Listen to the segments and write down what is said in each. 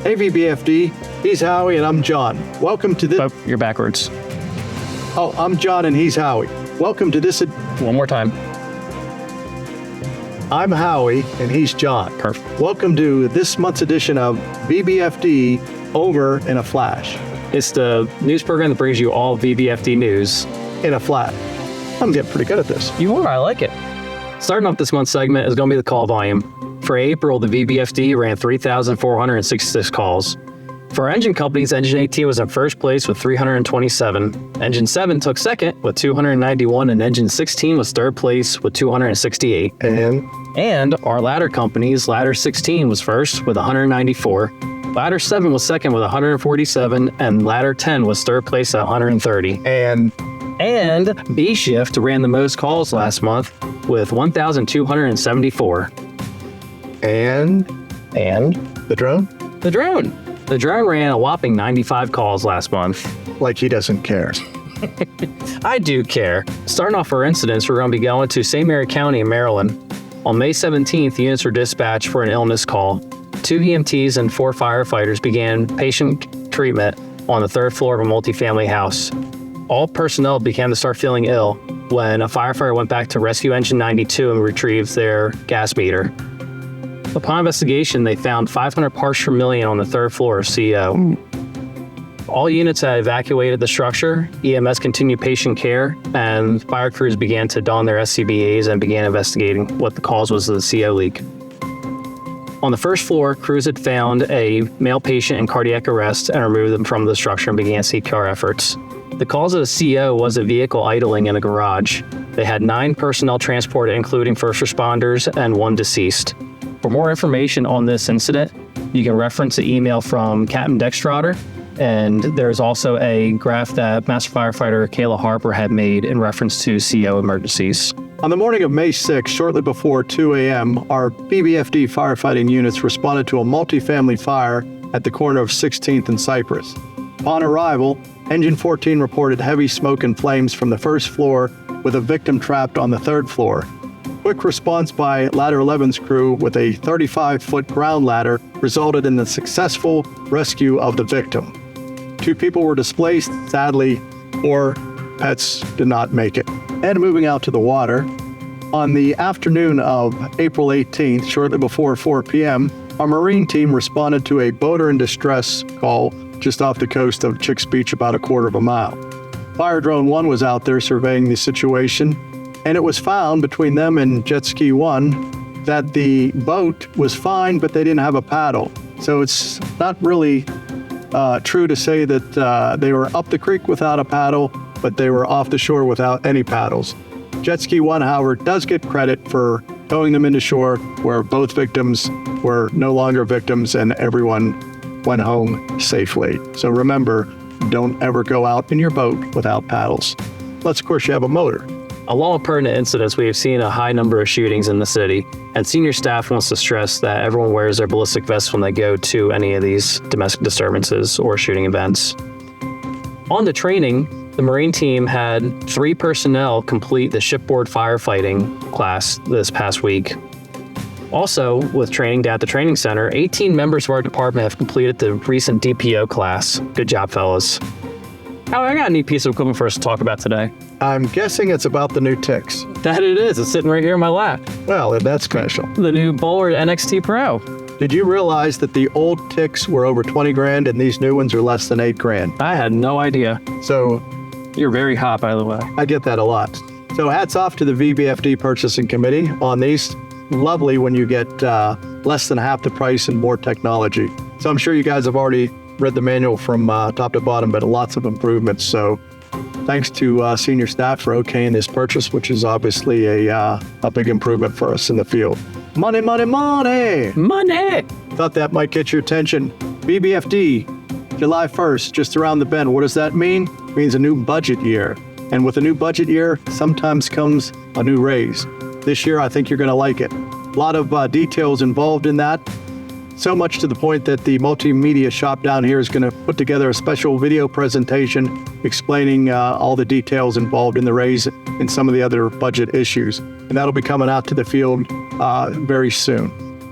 Hey VBFD, he's Howie and I'm John. Welcome to this. Oh, you're backwards. Oh, I'm John and he's Howie. Welcome to this. One more time. I'm Howie and he's John. Perfect. Welcome to this month's edition of VBFD Over in a Flash. It's the news program that brings you all VBFD news. In a flash. I'm getting pretty good at this. You are, I like it. Starting off this month's segment is going to be the call volume. For April, the VBFD ran 3,466 calls. For our engine companies, Engine 18 was in first place with 327. Engine 7 took second with 291, and Engine 16 was third place with 268. And our ladder companies, Ladder 16 was first with 194. Ladder 7 was second with 147, and Ladder 10 was third place at 130. And B Shift ran the most calls last month with 1,274. And the drone? The drone ran a whopping 95 calls last month. Like he doesn't care. I do care. Starting off our incidents, we're going to be going to St. Mary County in Maryland. On May 17th, units were dispatched for an illness call. 2 EMTs and 4 firefighters began patient treatment on the third floor of a multifamily house. All personnel began to start feeling ill when a firefighter went back to rescue engine 92 and retrieved their gas meter. Upon investigation, they found 500 parts per million on the third floor of CO. All units had evacuated the structure. EMS continued patient care, and fire crews began to don their SCBAs and began investigating what the cause was of the CO leak. On the first floor, crews had found a male patient in cardiac arrest and removed them from the structure and began CPR efforts. The cause of the CO was a vehicle idling in a garage. They had 9 personnel transported, including first responders and 1 deceased. For more information on this incident, you can reference the email from Captain Dextrotter, and there's also a graph that Master Firefighter Kayla Harper had made in reference to CO emergencies. On the morning of May 6th, shortly before 2 a.m., our BBFD firefighting units responded to a multifamily fire at the corner of 16th and Cypress. Upon arrival, Engine 14 reported heavy smoke and flames from the first floor with a victim trapped on the third floor. Quick response by Ladder 11's crew with a 35-foot ground ladder resulted in the successful rescue of the victim. 2 people were displaced, sadly, 4 pets did not make it. And moving out to the water, on the afternoon of April 18th, shortly before 4 p.m., our Marine team responded to a boater in distress call just off the coast of Chicks Beach, about a quarter of a mile. Fire Drone 1 was out there surveying the situation, and it was found between them and Jet Ski 1 that the boat was fine, but they didn't have a paddle. So it's not really true to say that they were up the creek without a paddle, but they were off the shore without any paddles. Jet Ski 1, however, does get credit for towing them into shore, where both victims were no longer victims and everyone went home safely. So remember, don't ever go out in your boat without paddles. Unless, of course, you have a motor. Along with pertinent incidents, we have seen a high number of shootings in the city, and senior staff wants to stress that everyone wears their ballistic vests when they go to any of these domestic disturbances or shooting events. On the training, the Marine team had 3 personnel complete the shipboard firefighting class this past week. Also, with training down at the training center, 18 members of our department have completed the recent DPO class. Good job, fellas. Oh, I got a neat piece of equipment for us to talk about today. I'm guessing it's about the new Ticks. That it is. It's sitting right here in my lap. Well, that's special. The new Bullard NXT Pro. Did you realize that the old Ticks were over 20 grand and these new ones are less than 8 grand? I had no idea. So You're very hot, by the way. I get that a lot. So hats off to the VBFD Purchasing Committee on these. Lovely when you get less than half the price and more technology. So I'm sure you guys have already read the manual from top to bottom, but lots of improvements. So thanks to senior staff for okaying this purchase, which is obviously a big improvement for us in the field. Money, money, money! Money! Thought that might get your attention. VBFD, July 1st, just around the bend. What does that mean? It means a new budget year. And with a new budget year, sometimes comes a new raise. This year, I think you're going to like it. A lot of details involved in that. So much to the point that the multimedia shop down here is going to put together a special video presentation explaining all the details involved in the raise and some of the other budget issues. And that'll be coming out to the field very soon.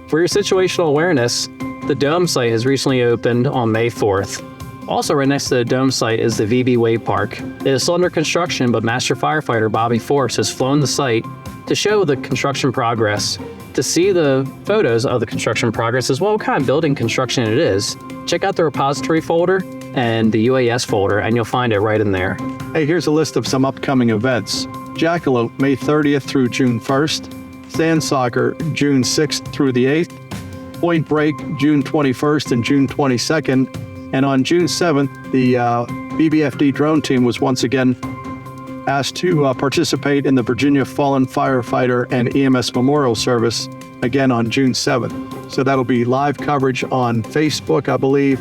For your situational awareness, The Dome site has recently opened on May 4th. Also, right next to the Dome site is the VB Wave Park. It is still under construction, but Master Firefighter Bobby Force has flown the site to show the construction progress. To see the photos of the construction progress as well, what kind of building construction it is, check out the repository folder and the UAS folder, and you'll find it right in there. Hey, here's a list of some upcoming events. Jackalope, May 30th through June 1st. Sand Soccer, June 6th through the 8th. Point Break, June 21st and June 22nd. And on June 7th, the BBFD drone team was once again asked to participate in the Virginia Fallen Firefighter and EMS Memorial Service, again on June 7th. So that'll be live coverage on Facebook, I believe,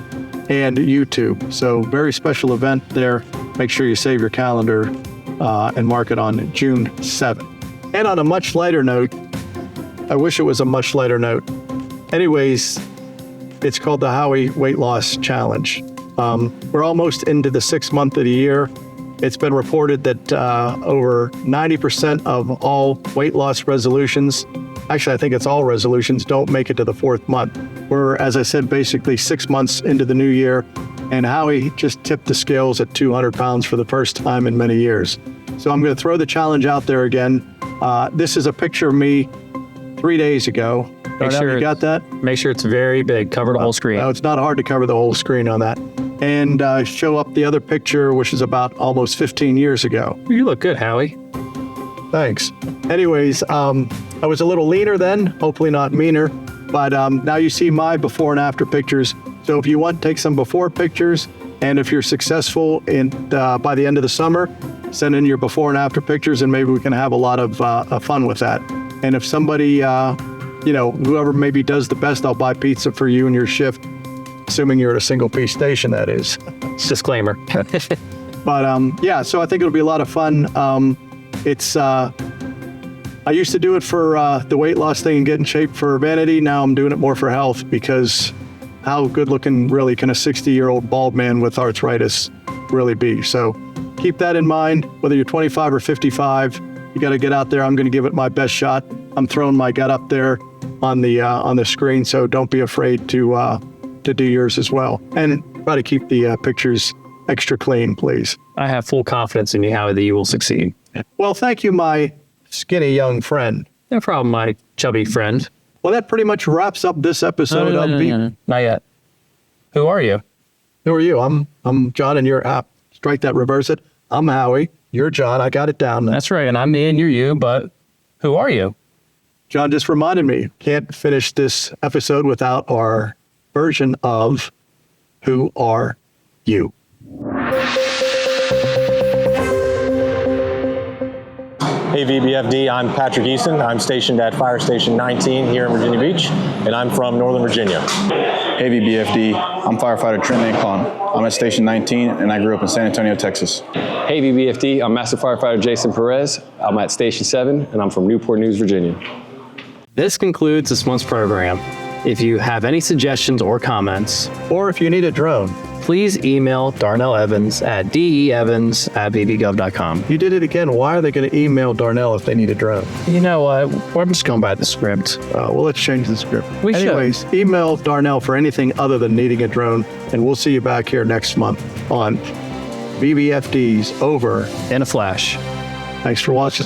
and YouTube. So very special event there. Make sure you save your calendar and mark it on June 7th. And on a much lighter note, I wish it was a much lighter note. Anyways, it's called the Howie Weight Loss Challenge. We're almost into the 6th month of the year. It's been reported that over 90% of all weight loss resolutions, actually I think it's all resolutions, don't make it to the 4th month. We're, as I said, basically 6 months into the new year, and Howie just tipped the scales at 200 pounds for the first time in many years. So I'm going to throw the challenge out there again. This is a picture of me 3 days ago. Darnell, you got that? Make sure it's very big, cover the whole screen. It's not hard to cover the whole screen on that. And show up the other picture, which is about almost 15 years ago. You look good, Howie. Thanks. Anyways, I was a little leaner then, hopefully not meaner, but now you see my before and after pictures. So if you want, take some before pictures, and if you're successful by the end of the summer, send in your before and after pictures, and maybe we can have a lot of fun with that. And if somebody, whoever maybe does the best, I'll buy pizza for you and your shift, assuming you're at a single piece station, that is. Disclaimer. But yeah, so I think it'll be a lot of fun. I used to do it for the weight loss thing and get in shape for vanity. Now I'm doing it more for health, because how good looking really can a 60-year-old bald man with arthritis really be? So keep that in mind. Whether you're 25 or 55, you got to get out there. I'm going to give it my best shot. I'm throwing my gut up there on the screen, so don't be afraid to do yours as well. And try to keep the pictures extra clean, please. I have full confidence in you, Howie, that you will succeed. Well, thank you, my skinny young friend. No problem, my chubby friend. Well, that pretty much wraps up this episode of No. Not yet. Who are you? Who are you? I'm John, and you're strike that, reverse it. I'm Howie. You're John. I got it down. That's right, and I'm me and you're you, but who are you? John just reminded me, can't finish this episode without our version of Who Are You? Hey VBFD, I'm Patrick Eason. I'm stationed at Fire Station 19 here in Virginia Beach, and I'm from Northern Virginia. Hey VBFD, I'm firefighter Trent Anclon. I'm at Station 19 and I grew up in San Antonio, Texas. Hey VBFD, I'm Master Firefighter Jason Perez. I'm at Station 7 and I'm from Newport News, Virginia. This concludes this month's program. If you have any suggestions or comments, Or if you need a drone. please email Darnell Evans at deevans@bbgov.com. You did it again. Why are they going to email Darnell if they need a drone? You know what? I'm just going by the script. Well, let's change the script. We should. Anyways, email Darnell for anything other than needing a drone, and we'll see you back here next month on BBFD's Over. In a flash. Thanks for watching.